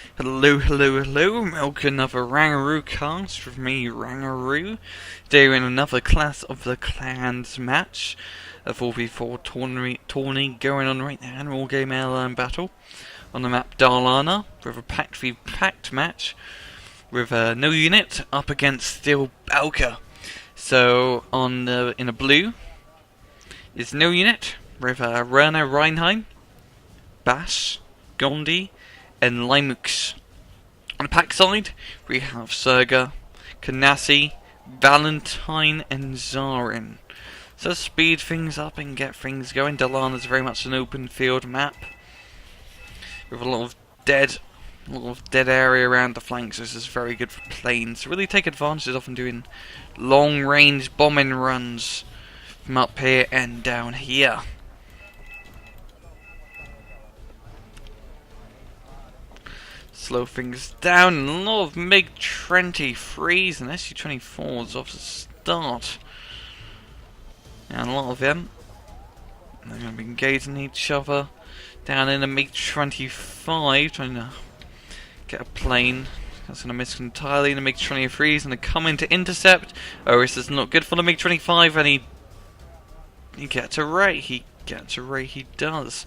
Hello, hello, hello, welcome to another RANGROOCAST with me, Rangaroo. Today we're in another Clash of the Clans match, a 4v4 tourney going on right now in Wargame Airland Battle on the map Dalana, with a Pact v Pact match with NoUnit up against still Balalakia. So in a blue is NoUnit with Werner Weinhold, Gondie and Lemieux. On the Pact side, we have Serega, KseNasis, Valentine and Zaarin. So speed things up and get things going. Dalana is very much an open field map with a lot of dead area around the flanks. So this is very good for planes. Really take advantage of and doing long range bombing runs from up here and down here. Slow things down, and a lot of MiG-23s and Su-24s off the start. And a lot of them, they're going to be engaging each other down in a MiG-25, trying to get a plane. That's going to miss entirely. The MiG-23 is going to come in to intercept. Oh, this is not good for the MiG-25, and he gets a ray. He does.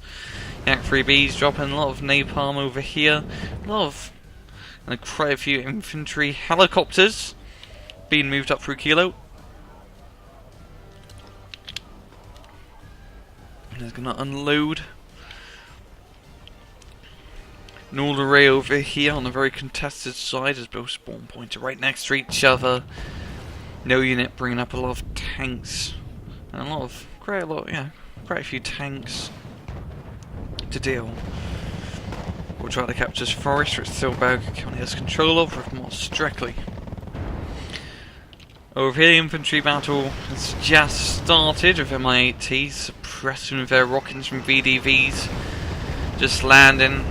Yak 3B's dropping a lot of napalm over here. And quite a few infantry helicopters being moved up through Kilo. And he's going to unload an all array over here on a very contested side as both spawn points are right next to each other. NoUnit bringing up a lot of tanks and quite a few tanks to deal. We'll try to capture this forest, which still Balalaika currently has control of, with more strictly. Over here, the infantry battle has just started with MI-8Ts suppressing with their rockets from VDVs. Just landing.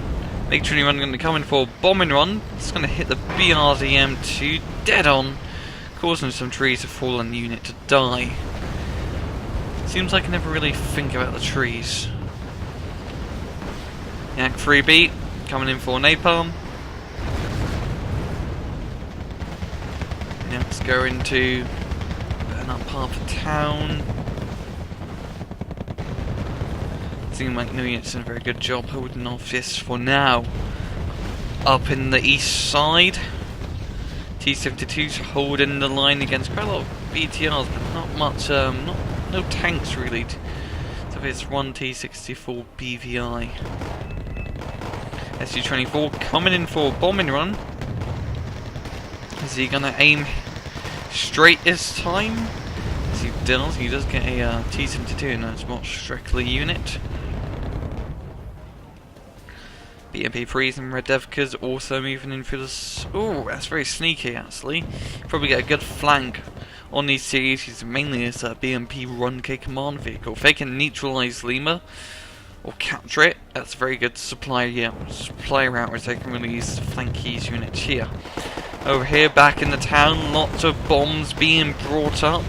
MiG-21 going to come in for a bombing run. It's going to hit the BRDM-2 dead on, causing some trees to fall and the unit to die. Seems like I never really think about the trees. Yak 3B coming in for napalm. Yak's going to burn up half the town. Seems like NoUnit's doing a very good job holding off this for now. Up in the east side, T-72's holding the line against quite a lot of BTRs, but not much, no tanks really. So it's one T-64 BVI. Su-24 coming in for a bombing run. Is he gonna aim straight this time? As he does get a T-72 and that's more strictly unit. BMP-3s and Red Devkas also moving in through this. Oh, that's very sneaky actually. Probably get a good flank on these series, using mainly as a BMP Run-K command vehicle. If they can neutralize Lemieux or capture it, that's a very good supply route where they can release flank these units here. Over here, back in the town, lots of bombs being brought up.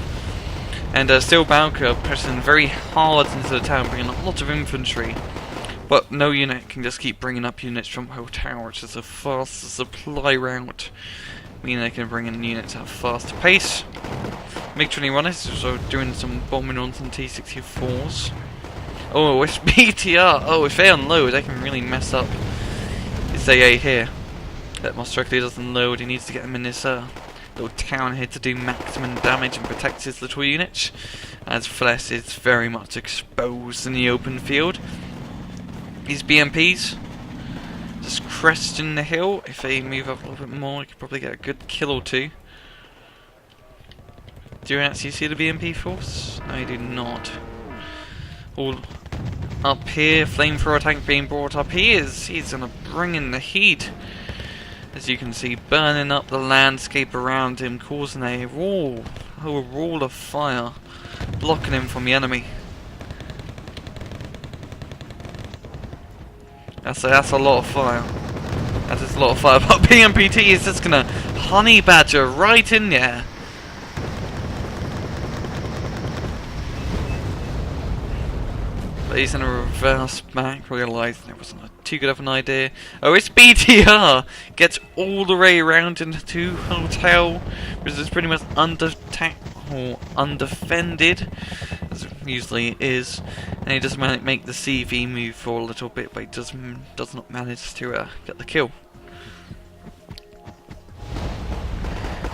And still Balalaika pressing very hard into the town, bringing up lots of infantry. But NoUnit can just keep bringing up units from Hotel, which is a faster supply route, meaning they can bring in units at a faster pace. MiG-21 is also doing some bombing on some T-64s. Oh, it's BTR! Oh, if they unload, they can really mess up his AA here. That most strictly doesn't load, he needs to get him in this little town here to do maximum damage and protect his little units, as Flesh is very much exposed in the open field. These BMPs just cresting the hill. If they move up a little bit more, you could probably get a good kill or two. Do you actually see the BMP force? No, you do not. All up here, flamethrower tank being brought up. He's gonna bring in the heat. As you can see, burning up the landscape around him, causing a wall of fire, blocking him from the enemy. That's a lot of fire. That is a lot of fire. But BMPT is just gonna honey badger right in there. But he's gonna reverse back, realising there wasn't a too good of an idea. Oh, it's BTR! Gets all the way around into hotel, which is pretty much undefended, as it usually is. And he does make the CV move for a little bit, but he does not manage to get the kill.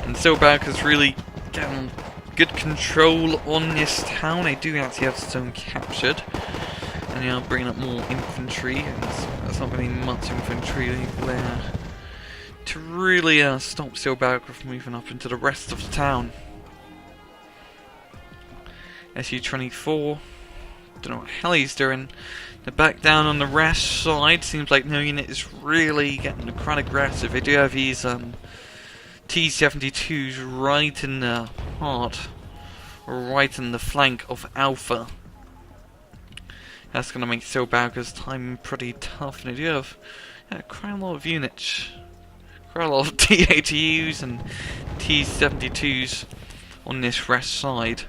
And Silberberg's really getting good control on this town. They do actually have stone captured. And they are bringing up more infantry, and there's not really much infantry there to really stop Silberberg from moving up into the rest of the town. SU-24, don't know what the hell he's doing. They're back down on the rest side. Seems like NoUnit is really getting quite aggressive. They do have these T-72s right in the heart, right in the flank of Alpha. That's going to make Silberberg's time pretty tough. And they do have quite a lot of units. Quite a lot of T-82s and T-72s on this rest side.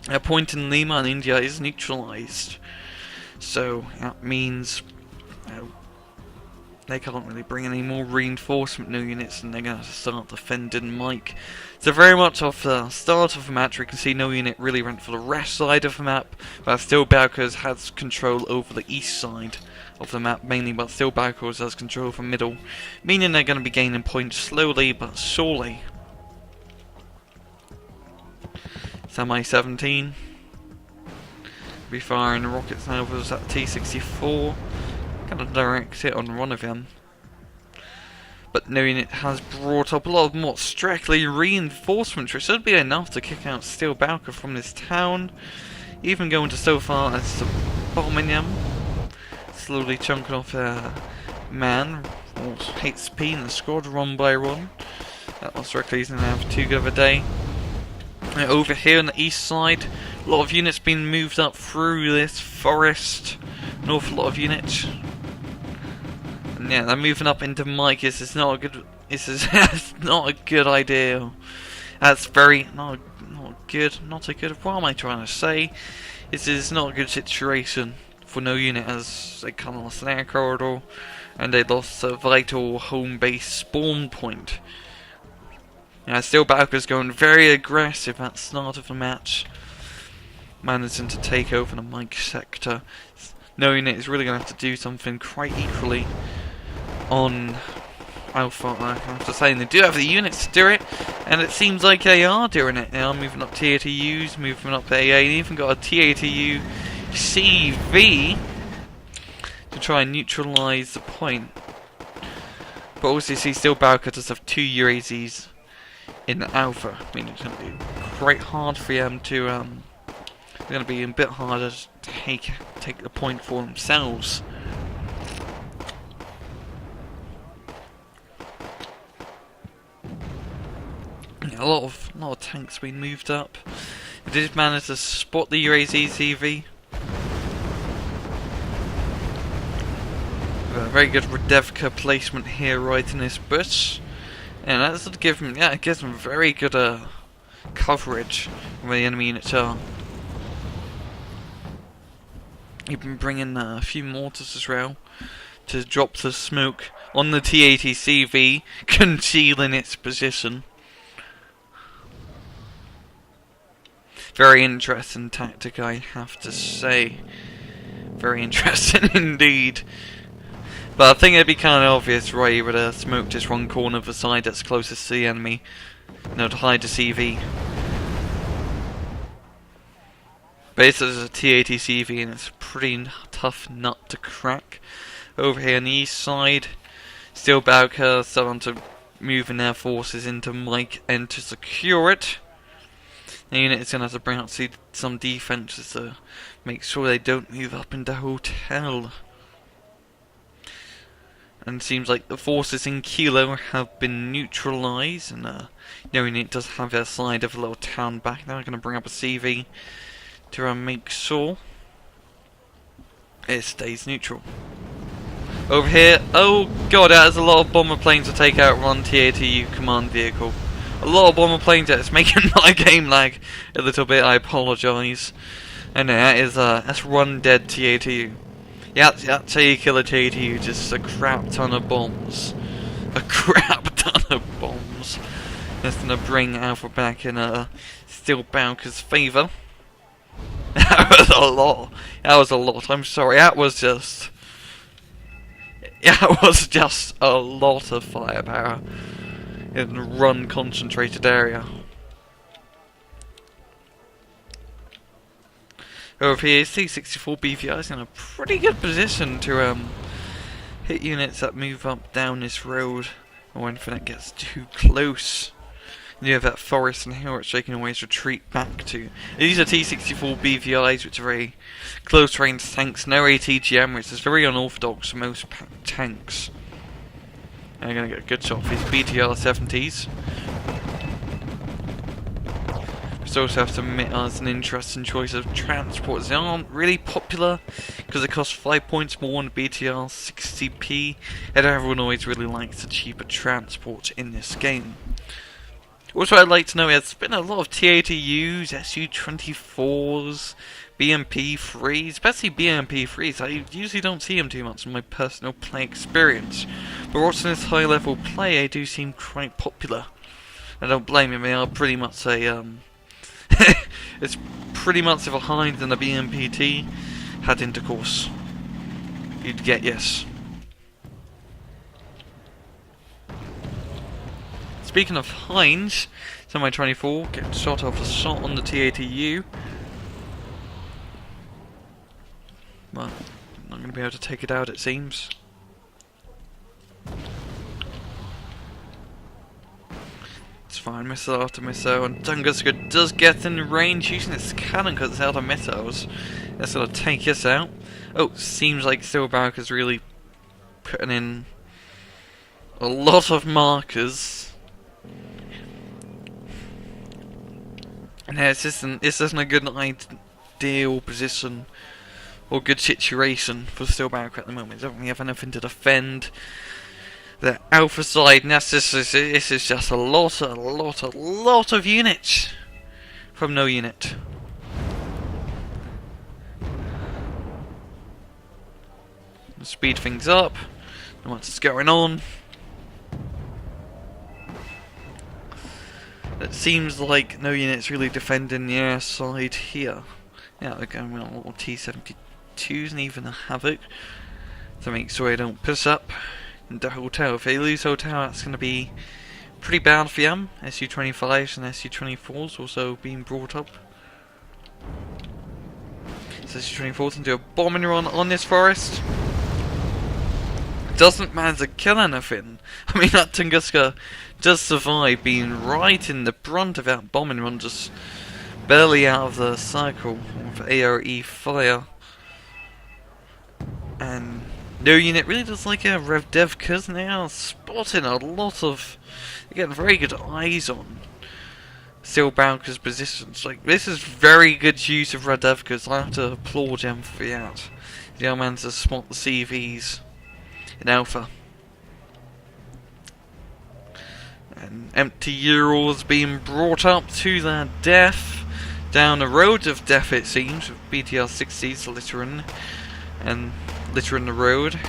A point in Lima in India is neutralized. So that means they can't really bring any more reinforcement new units, and they're going to start defending Mike. So very much off the start of the match, we can see NoUnit really went for the rest side of the map, but still Silberberg has control over the east side of the map mainly, but still Silberberg has control of the middle, meaning they're going to be gaining points slowly but surely. Semi-17 be firing rockets now with that T-64. Kind of direct hit on one of them. But NoUnit has brought up a lot of more strictly reinforcements, which should be enough to kick out Silberberg from this town. Even going to so far as to bombing them. Slowly chunking off their man, or HP in the squad one by one. That most likely isn't going to have too good of a day. Over here on the east side, a lot of units being moved up through this forest. An awful lot of units. And yeah, they're moving up into Mike. This is not a good. This is not a good idea. That's very not good. Not a good. What am I trying to say? This is not a good situation for NoUnit, as they kind of lost an air corridor and they lost a vital home base spawn point. Yeah, Silberberg's going very aggressive at the start of the match, managing to take over the Mike sector. NoUnit is really going to have to do something quite equally on Alpha, I have to say. And they do have the units to do it, and it seems like they are doing it now, moving up T-ATUs, moving up AA, and even got a T-ATU CV to try and neutralise the point. But also you see Silberberg does have 2 UAZs in the Alpha. I mean, it's going to be quite hard for them to it's going to be a bit harder to take the point for themselves. Yeah, a lot of tanks being moved up. They did manage to spot the UAZ CV. A very good Radevka placement here, right in this bush. And that's to give them, it gives them very good coverage where the enemy units are. You've been bringing a few mortars as well to drop the smoke on the T-80 CV, concealing its position. Very interesting tactic, I have to say. Very interesting indeed. But I think it'd be kind of obvious, right? You would smoke just one corner of the side that's closest to the enemy, to hide the CV. But this is a T-80 CV, and it's a pretty tough nut to crack. Over here on the east side, Silberberg starting to move in their forces into Mike and to secure it. The unit is going to have to bring out some defences to make sure they don't move up into hotel. And it seems like the forces in Kilo have been neutralised, and knowing it does have their side of a little town back. Now I'm going to bring up a CV to make sure it stays neutral. Over here, oh god, that is a lot of bomber planes to take out one T-ATU command vehicle. A lot of bomber planes, it's making my game lag a little bit, I apologise. And that's one dead TATU. Yeah, that's how you kill a TATU, just a crap ton of bombs. A crap ton of bombs. That's gonna bring Alpha back in Steel Balka's favour. That was a lot. That was a lot. I'm sorry. That was just a lot of firepower in a run concentrated area. Over here, C64 BVI is in a pretty good position to hit units that move up down this road, or anything that gets too close. And you have that forest and hill which they can always retreat back to. These are T64 BVIs, which are very close range tanks. No ATGM, which is very unorthodox for most tanks. And I'm going to get a good shot for these BTR-70s. We also have to admit as an interesting choice of transports. They aren't really popular because they cost 5 points more than BTR 60p, and everyone always really likes the cheaper transport in this game. Also, I'd like to know, there's been a lot of TATUs, SU-24s, BMP-3s, especially BMP-3s. I usually don't see them too much in my personal play experience, but watching this high level play, they do seem quite popular. I don't blame them, they are pretty much a it's pretty much if a Hind and a BMPT had intercourse, you'd get yes. Speaking of Hinds, Semi-24 gets shot off a shot on the TATU. Well, I'm not going to be able to take it out, it seems. It's fine, missile after missile, and Tunguska does get in range using its cannon because it's out of missiles. That's going to take this out. Oh, seems like Steel Balka's really putting in a lot of markers. And this isn't a good ideal position or good situation for Steel Balka at the moment. They don't really have anything to defend. The Alpha side, and this is just a lot of units from NoUnit. Speed things up. Know what's going on. It seems like NoUnit's really defending the air side here. Yeah, they're going with a little T-72s and even a Havoc to make sure they don't piss up into hotel. If they lose hotel, that's going to be pretty bad for them. SU-25s and SU-24s also being brought up. So SU-24s can do a bombing run on this forest. Doesn't manage to kill anything. I mean, that Tunguska does survive being right in the brunt of that bombing run, just barely out of the circle of ARE fire. And NoUnit really does like a Rev Dev because they are spotting a lot of, again, very good eyes on Steel Balka's positions. Like, this is very good use of Rev Dev because I have to applaud them for that. The other man's to spot the CVs in Alpha. And empty Urals being brought up to their death. Down the road of death, it seems, with BTR-60s littering the road.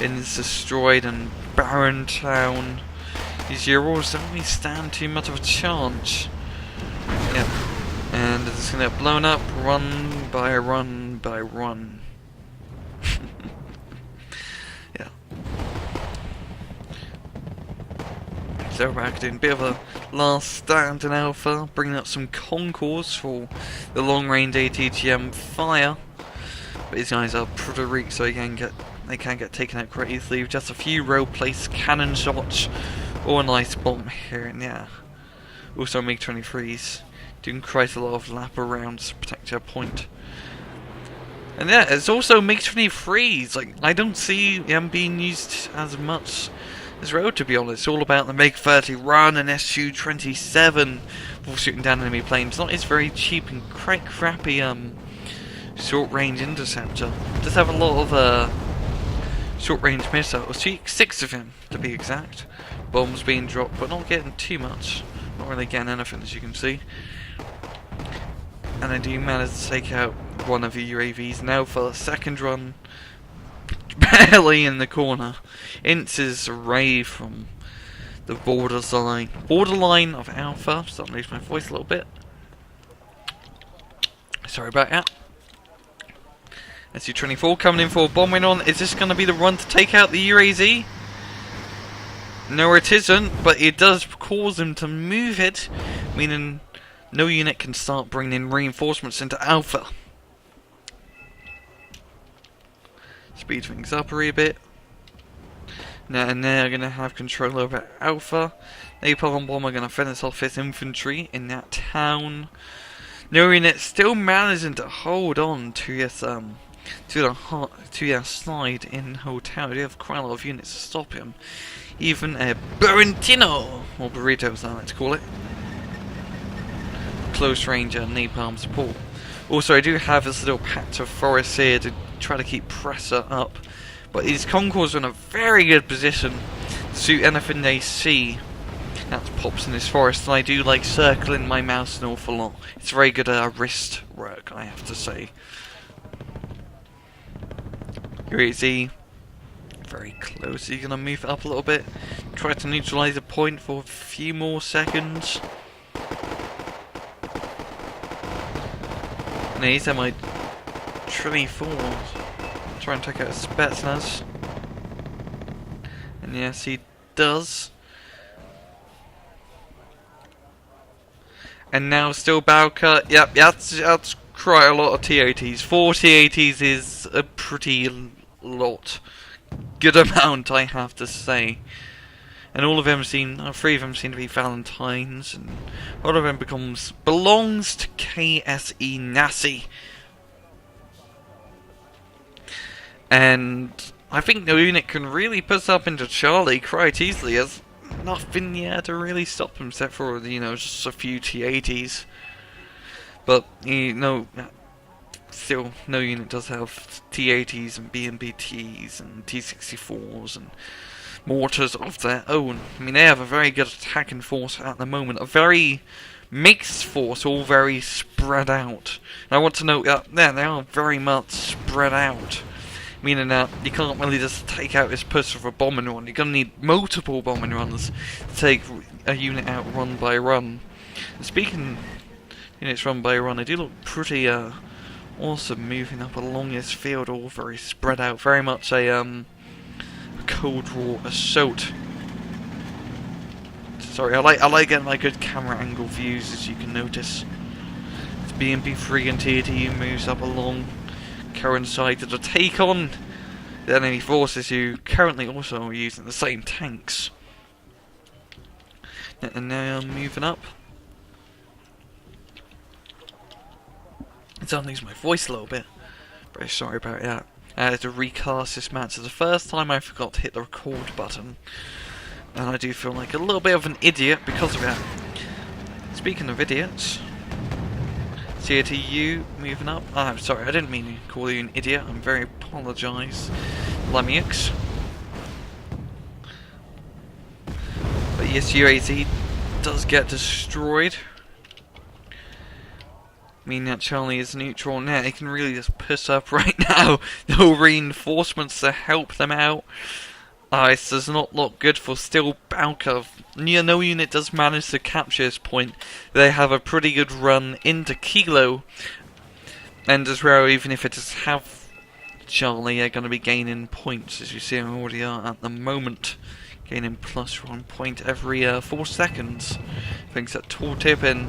And it's destroyed and barren town. These Urals don't really stand too much of a chance. Yep. And it's gonna get blown up run by run by run. Yeah. So we're doing a bit of a last stand in Alpha, bringing up some Concourse for the long range ATGM fire. But these guys are pretty weak, so they can't get taken out quite easily with just a few row-placed cannon shots or a nice bomb here and there. Also MiG-23s doing quite a lot of lap arounds to protect their point. And yeah, it's also MiG-23s. Like, I don't see them being used as much as road, to be honest. It's all about the MiG-30 run and SU-27 for shooting down enemy planes. Not its very cheap and quite crappy short-range interceptor. Does have a lot of short-range missiles. 6 of them, to be exact. Bombs being dropped, but not getting too much. Not really getting anything, as you can see. And I do manage to take out one of the UAVs. Now for the second run, barely in the corner, inches away from the borderline of Alpha. Starting to lose my voice a little bit. Sorry about that. SU-24 coming in for a bomb win on. Is this going to be the run to take out the UAZ? No, it isn't, but it does cause him to move it, meaning NoUnit can start bringing in reinforcements into Alpha. Speed things up a bit. Now and they're going to have control over Alpha. Napalm Bomb are going to finish off his infantry in that town. NoUnit still managing to hold on to this to their slide in hotel. They have quite a lot of units to stop him. Even a Burrentino, or burrito as I like to call it. Close range and napalm support. Also, I do have this little patch of forest here to try to keep pressure up. But these Concords are in a very good position to suit anything they see that pops in this forest. And I do like circling my mouse an awful lot. It's very good wrist work, I have to say. UAZ, very close. He's going to move up a little bit. Try to neutralise the point for a few more seconds. And these are my 24s. Try and take out Spetsnaz. And yes, he does. And now still Balalaika. Yep, that's quite a lot of TATs. 4 TATs is a pretty lot. Good amount, I have to say. And all of them seem, 3 of them seem to be Valentines, and one of them belongs to KseNasis. And I think NoUnit can really put up into Charlie quite easily. There's nothing there to really stop him, except for, you know, just a few TATs. But, you know, still, NoUnit does have TATs and BMBTs and T-64s and mortars of their own. I mean, they have a very good attacking force at the moment. A very mixed force, all very spread out. And I want to note that they are very much spread out. Meaning that you can't really just take out this push with a bombing run. You're going to need multiple bombing runs to take a unit out run by run. And speaking units run by run, they do look pretty awesome moving up along this field, all very spread out. Very much a Cold War assault. Sorry, I like getting my good camera angle views, as you can notice. It's BMP3 and TAT moves up along, coincided to take on the enemy forces who currently also are using the same tanks. And now I'm moving up. It's gonna lose my voice a little bit. Very sorry about that. I had to recast this match. It's the first time I forgot to hit the record button. And I do feel like a little bit of an idiot because of that. Speaking of idiots, CATU moving up. Oh, I'm sorry, I didn't mean to call you an idiot. I'm very apologise, Lemieux. But yes, UAZ does get destroyed. Meaning that Charlie is neutral now. They can really just push up right now. No reinforcements to help them out. This does not look good for still Balalaika. NoUnit does manage to capture this point. They have a pretty good run into Kilo. And as well, even if it does have Charlie, they're going to be gaining points, as you see they already are at the moment. Gaining +1 point every 4 seconds. Thanks that tooltip, and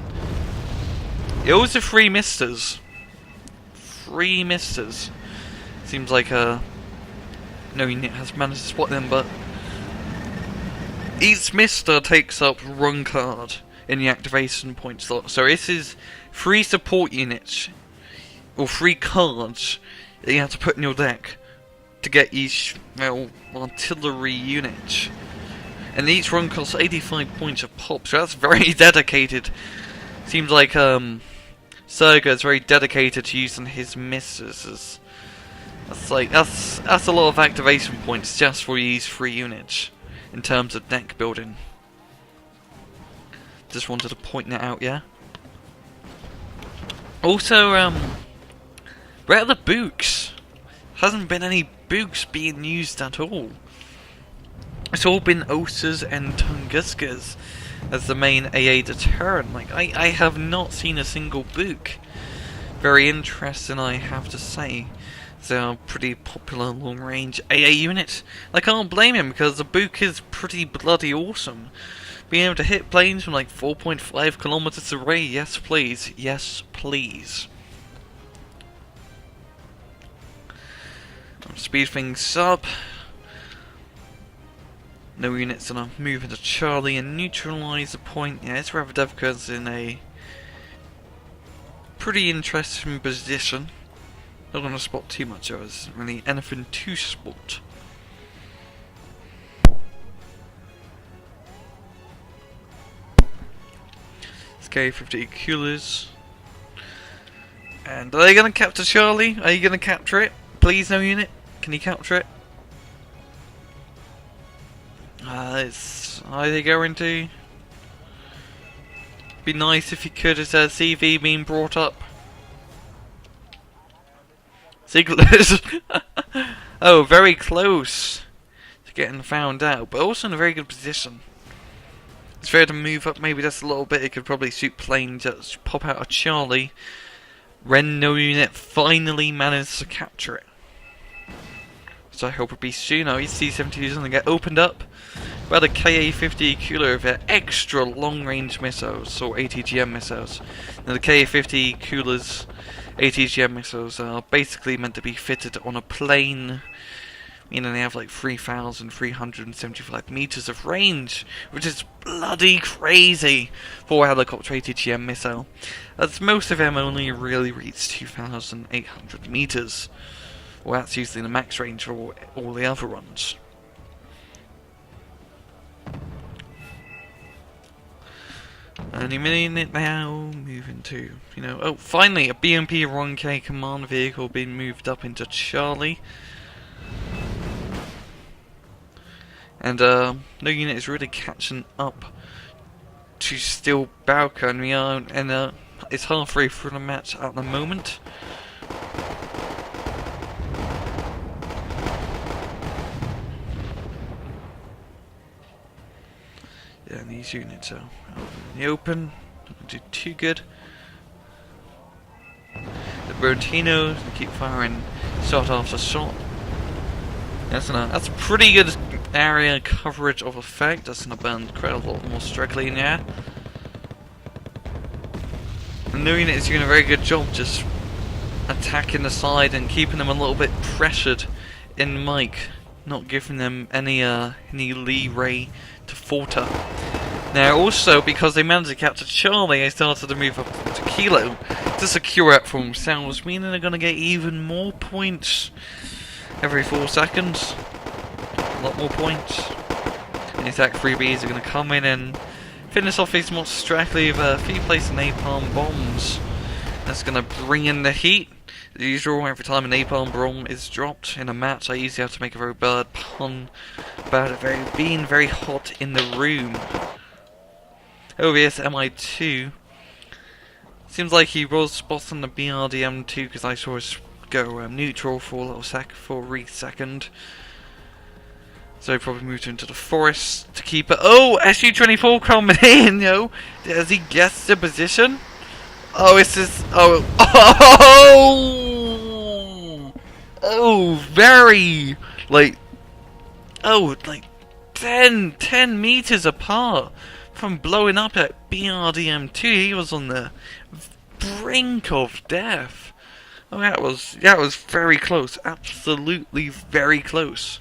it was the 3 misters. 3 misters. Seems like NoUnit has managed to spot them, but each mister takes up 1 card in the activation point slot. So this is 3 support units, or 3 cards that you have to put in your deck to get each, well, artillery unit. And each run costs 85 points a pop, so that's very dedicated. Seems like Serega is very dedicated to using his misters. That's a lot of activation points just for these 3 units in terms of deck building. Just wanted to point that out, yeah. Also, where are the books? Hasn't been any books being used at all. It's all been Osas and Tunguskas as the main AA deterrent. Like, I have not seen a single book. Very interesting, I have to say. They're a pretty popular long-range AA unit. I can't blame him, because the book is pretty bloody awesome. Being able to hit planes from like 4.5 kilometers away, yes please, yes please. Speed things up. No units gonna move into Charlie and neutralise the point. Yeah, it's Ravadevka's in a pretty interesting position. Not gonna spot too much of us, really anything to spot. K-50 coolers. And are they gonna capture Charlie? Are you gonna capture it? Please, no unit. Can you capture it? Are they going to? Be nice if you could. Is there CV being brought up? Ziegler's. Oh, very close to getting found out, but also in a very good position. It's fair to move up maybe just a little bit. It could probably suit plane, just pop out a Charlie. No unit finally managed to capture it. So I hope it'll be soon. Oh, C-72 is going to get opened up by the Ka-50 cooler with their extra long-range missiles, or ATGM missiles. Now the Ka-50 coolers, ATGM missiles, are basically meant to be fitted on a plane, meaning they have like 3,375 meters of range, which is bloody crazy for a helicopter ATGM missile, as most of them only really reach 2,800 meters. Well, that's usually the max range for all the other ones. Any minute now, moving to, oh, finally, a BMP RONK command vehicle being moved up into Charlie. And, no unit is really catching up to still Balka, and we are, and, it's halfway through the match at the moment. Yeah, and these units are out in the open, don't do too good. The Bertinos keep firing shot after shot. That's a pretty good area coverage of effect. That's gonna burn quite a lot more strictly in there. The new unit is doing a very good job just attacking the side and keeping them a little bit pressured in mic, not giving them any leeway to falter. Now also, because they managed to capture Charlie, they started to move up to Kilo to secure it for themselves, meaning they're going to get even more points every 4 seconds. A lot more points. And the attack 3Bs are going to come in and finish off these monstrosity with a few placed napalm bombs. That's going to bring in the heat. As usual, every time a napalm bomb is dropped in a match, I usually have to make a very bad pun about it being very hot in the room. OVS MI2. Seems like he was spotting the BRDM2 because I saw us go neutral for a little second. So he probably moved into the forest to keep it. Oh, SU-24 coming in, yo! Has he guessed the position? Oh, it's this. Very like 10 meters apart from blowing up at BRDM2. He was on the brink of death. Oh, that was very close. Absolutely very close.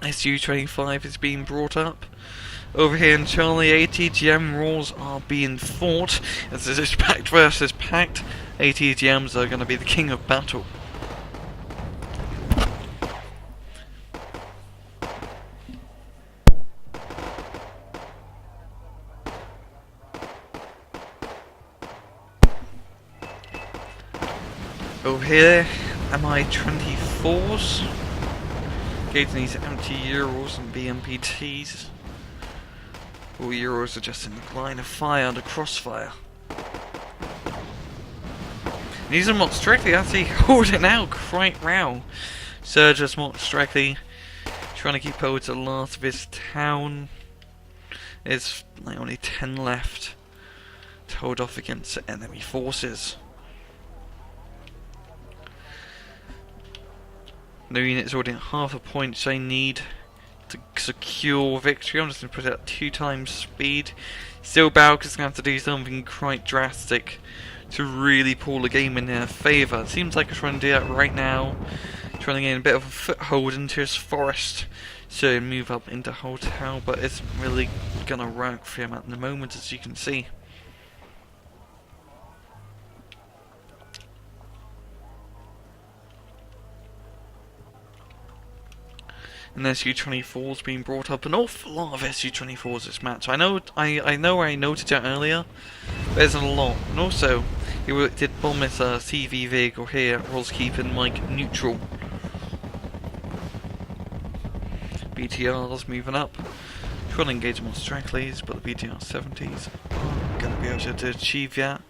SU-25 is being brought up. Over here in Charlie, ATGM roars are being fought. As this is Pact versus Pact, ATGMs are going to be the king of battle. Over here, MI-24s. Gating these empty Euros and BMPTs. All Euros are just in the line of fire under crossfire. These are Monstractly actually holding out quite well. Serega Monstractly trying to keep hold to the last of his town. There's like only 10 left to hold off against enemy forces. NoUnit's already at half a point they need to secure victory. I'm just going to put it at 2 times speed. Still, Balalakia's going to have to do something quite drastic to really pull the game in their favour. It seems like he's trying to do that right now, trying to gain a bit of a foothold into his forest to move up into hotel, but it's really going to work for him at the moment, as you can see. And SU-24's been brought up, an awful lot of SU-24s this match. I know I noted it earlier, but there's a lot. And also, he did bomb his CV vehicle here, was keeping like neutral. BTR's moving up, trying to engage Monstractly's, but the BTR 70s aren't going to be able to achieve that.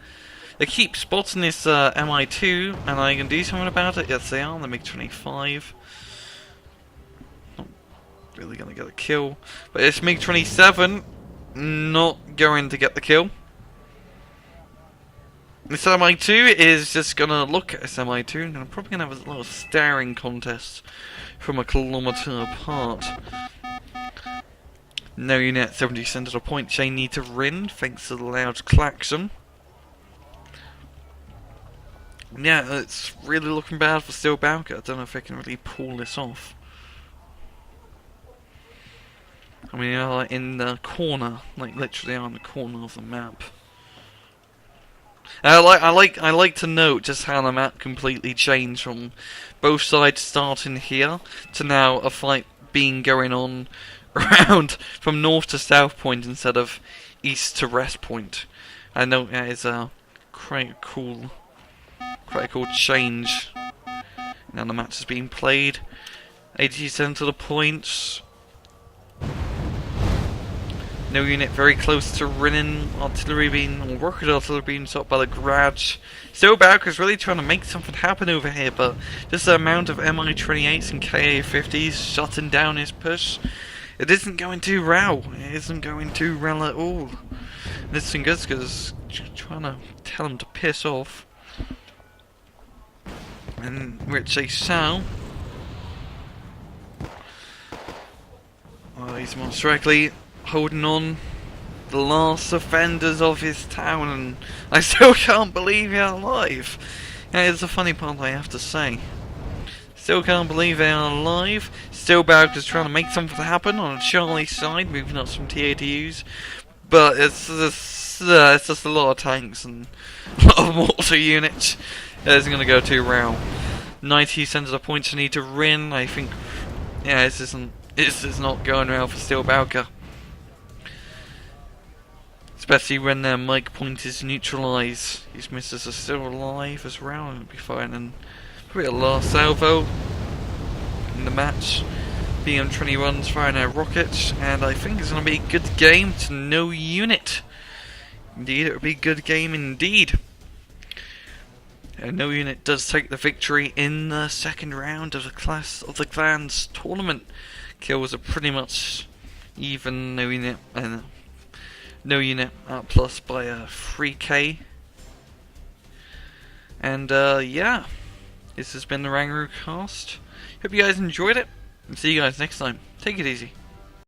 They keep spotting this MI2, and I can do something about it. Yes, they are. They make 25. Really gonna get a kill, but it's MiG-27 not going to get the kill. This Mi-2 is just gonna look at this Mi-2 and I'm probably gonna have a little staring contest from a kilometre apart. NoUnit 70 centre a point they need to win thanks to the loud klaxon. Yeah, it's really looking bad for Still Balalakia. I don't know if they can really pull this off. I mean, like in the corner, like literally on the corner of the map. I like to note just how the map completely changed from both sides starting here to now a fight being going on around from north to south point instead of east to west point. I know that is a quite a cool change. Now the match is being played. 87 to the points. NoUnit very close to winning. Artillery being, or rocket artillery being shot by the garage. Still, Balalakia's really trying to make something happen over here, but just the amount of Mi-28s and Ka-50s shutting down his push, it isn't going too well. It isn't going too well at all. This thing is trying to tell him to piss off, and which they shall. Oh, he's most directly holding on, the last offenders of his town, and I still can't believe they're alive. That is the funny part, I have to say. Still can't believe they are alive. Still, Balalakia's trying to make something happen on Charlie's side, moving up some TATUs, but it's just a lot of tanks and a lot of mortar units. It isn't going to go too well. 90 cents of points to need to win. I think, yeah, this is not going well for Still Balalakia. Especially when their mic point is neutralised. These missiles are still alive as well. It'll be fine. And probably a last salvo in the match. BM-21's firing their rockets, and I think it's going to be a good game to NoUnit. Indeed, it will be a good game indeed. And NoUnit does take the victory in the second round of the Clash of the Clans tournament. Kills are pretty much even. NoUnit out plus by 3k. And yeah, this has been the RANGROOCAST. Hope you guys enjoyed it, and see you guys next time. Take it easy.